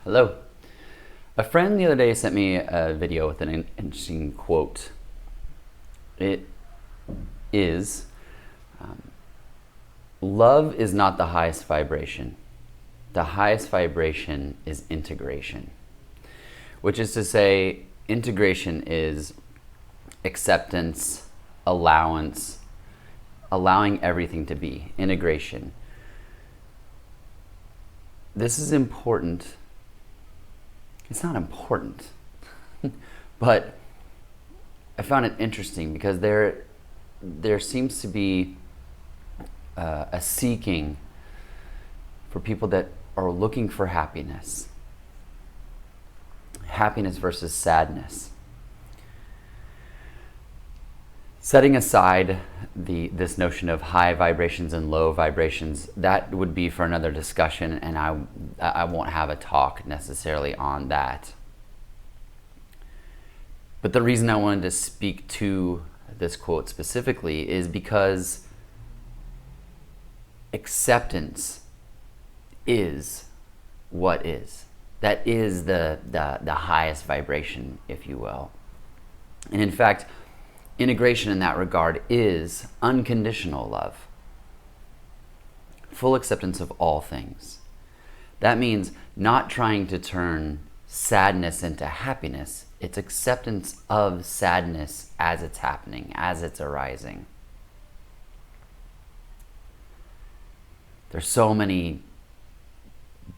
Hello. A friend the other day sent me a video with an interesting quote. It is, love is not the highest vibration. The highest vibration is integration. Which is to say, integration is acceptance, allowance, allowing everything to be. Integration. This is important. It's not important, but I found it interesting because there seems to be a seeking for people that are looking for happiness. Happiness versus sadness. Setting aside this notion of high vibrations and low vibrations, that would be for another discussion, and I won't have a talk necessarily on that. But the reason I wanted to speak to this quote specifically is because acceptance is what is. That is the highest vibration, if you will. And in fact, integration in that regard is unconditional love. Full acceptance of all things. That means not trying to turn sadness into happiness. It's acceptance of sadness as it's happening, as it's arising. There's so many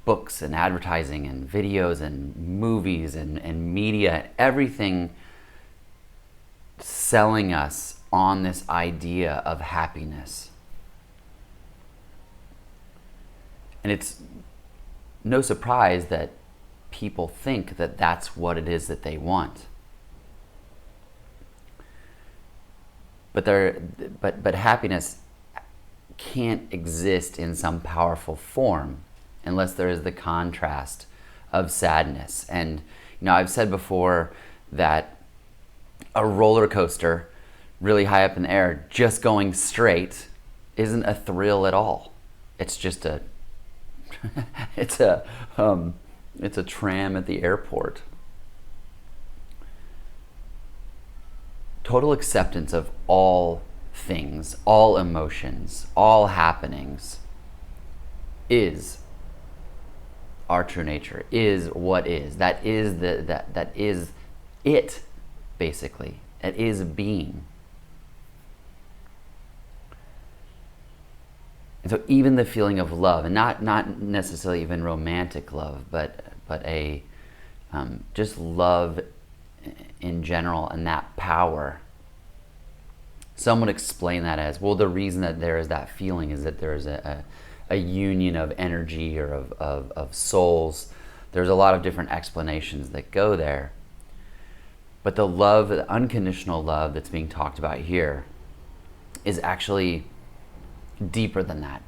books and advertising and videos and movies and media, everything selling us on this idea of happiness. And it's no surprise that people think that that's what it is that they want. But happiness can't exist in some powerful form unless there is the contrast of sadness. And I've said before that a roller coaster really high up in the air just going straight isn't a thrill at all. It's just it's a tram at the airport. Total acceptance of all things, all emotions, all happenings is our true nature, is what is. That is that is it. Basically, it is being. And so even the feeling of love, and not necessarily even romantic love, but a just love in general, and that power. Some would explain that as, well, the reason that there is that feeling is that there is a union of energy or of souls. There's a lot of different explanations that go there. But the love, the unconditional love that's being talked about here is actually deeper than that.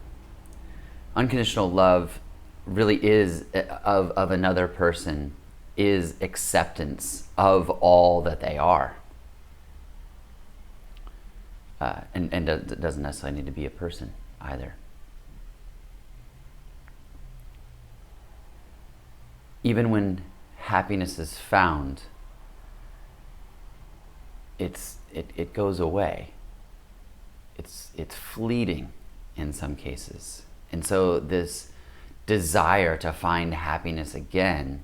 Unconditional love really is of another person, is acceptance of all that they are. And it doesn't necessarily need to be a person either. Even when happiness is found, it goes away. It's fleeting in some cases. And so this desire to find happiness again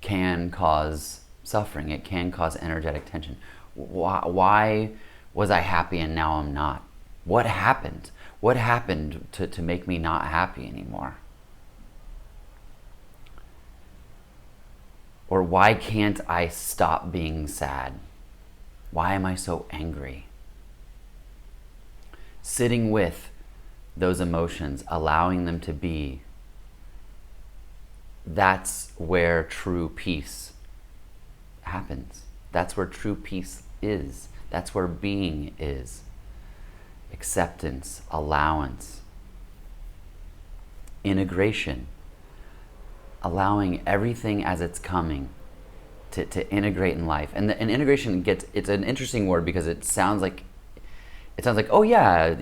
can cause suffering. It can cause energetic tension. Why was I happy and now I'm not? What happened? What happened to make me not happy anymore? Or why can't I stop being sad? Why am I so angry? Sitting with those emotions, allowing them to be, that's where true peace happens. That's where true peace is. That's where being is. Acceptance, allowance, integration, allowing everything as it's coming to integrate in life. And integration it's an interesting word because it sounds like, oh yeah,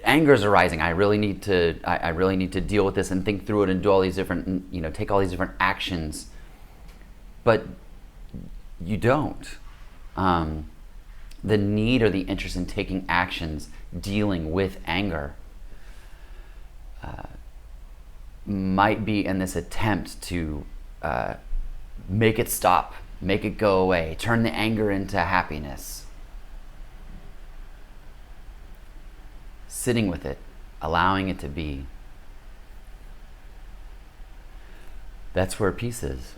anger's arising. I really need to deal with this and think through it and do all these different, take all these different actions. But you don't. The need or the interest in taking actions, dealing with anger, might be in this attempt to make it stop, make it go away, turn the anger into happiness. Sitting with it, allowing it to be. That's where peace is.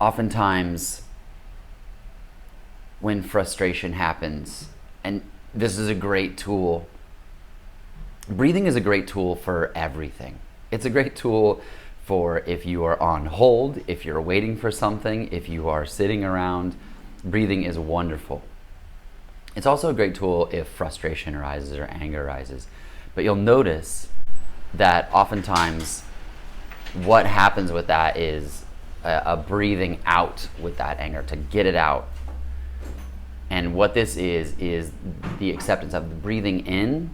Oftentimes when frustration happens, and this is a great tool, breathing is a great tool for everything. It's a great tool for if you are on hold, if you're waiting for something, if you are sitting around, breathing is wonderful. It's also a great tool if frustration arises or anger arises. But you'll notice that oftentimes what happens with that is a breathing out with that anger, to get it out. And what this is the acceptance of the breathing in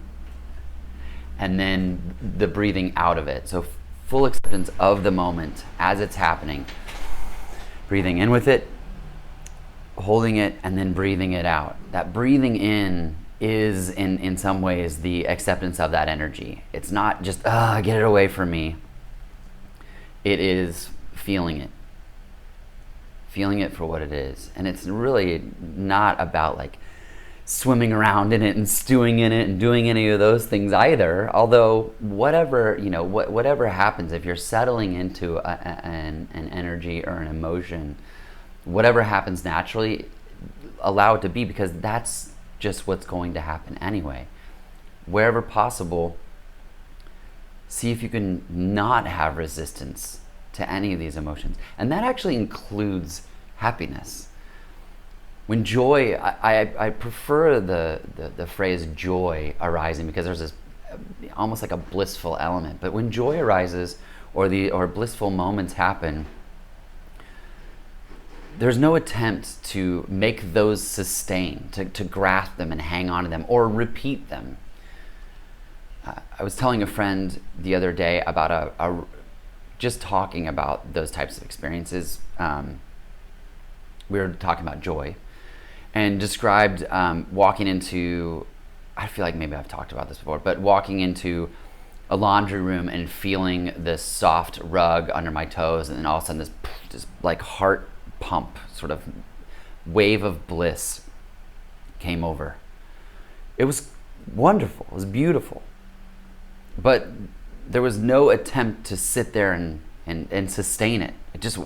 and then the breathing out of it. So full acceptance of the moment as it's happening. Breathing in with it, holding it, and then breathing it out. That breathing in is in some ways the acceptance of that energy. It's not just, get it away from me. It is feeling it for what it is. And it's really not about like swimming around in it and stewing in it and doing any of those things either. Although whatever happens, if you're settling into an energy or an emotion, whatever happens naturally, allow it to be, because that's just what's going to happen anyway. Wherever possible, see if you can not have resistance to any of these emotions. And that actually includes happiness. When joy, I prefer the phrase joy arising, because there's this almost like a blissful element. But when joy arises or blissful moments happen, there's no attempt to make those sustain, to grasp them and hang on to them or repeat them. I was telling a friend the other day about just talking about those types of experiences. We were talking about joy and described walking into, I feel like maybe I've talked about this before, but walking into a laundry room and feeling this soft rug under my toes, and then all of a sudden this like heart pump sort of wave of bliss came over. It was wonderful. It was beautiful. But there was no attempt to sit there and sustain it. It just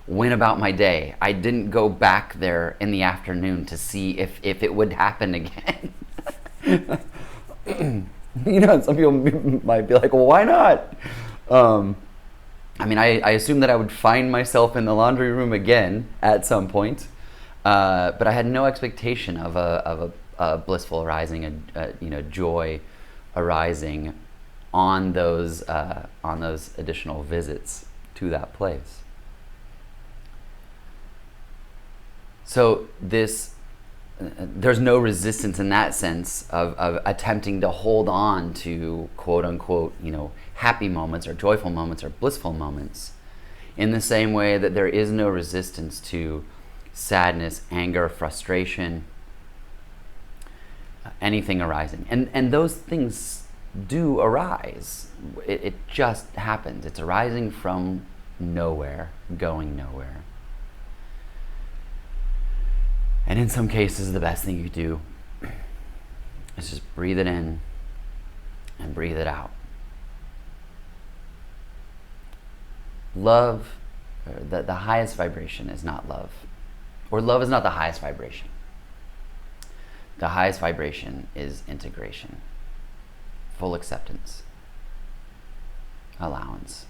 went about my day. I didn't go back there in the afternoon to see if it would happen again. Some people might be like, well, why not? I assumed that I would find myself in the laundry room again at some point, but I had no expectation of a blissful arising, joy arising on those additional visits to that place. So there's no resistance in that sense of attempting to hold on to quote unquote, happy moments or joyful moments or blissful moments, in the same way that there is no resistance to sadness, anger, frustration, anything arising. And those things do arise. It just happens. It's arising from nowhere, going nowhere. And in some cases, the best thing you do is just breathe it in and breathe it out. Love, the highest vibration is not love. Or love is not the highest vibration. The highest vibration is integration, full acceptance, allowance.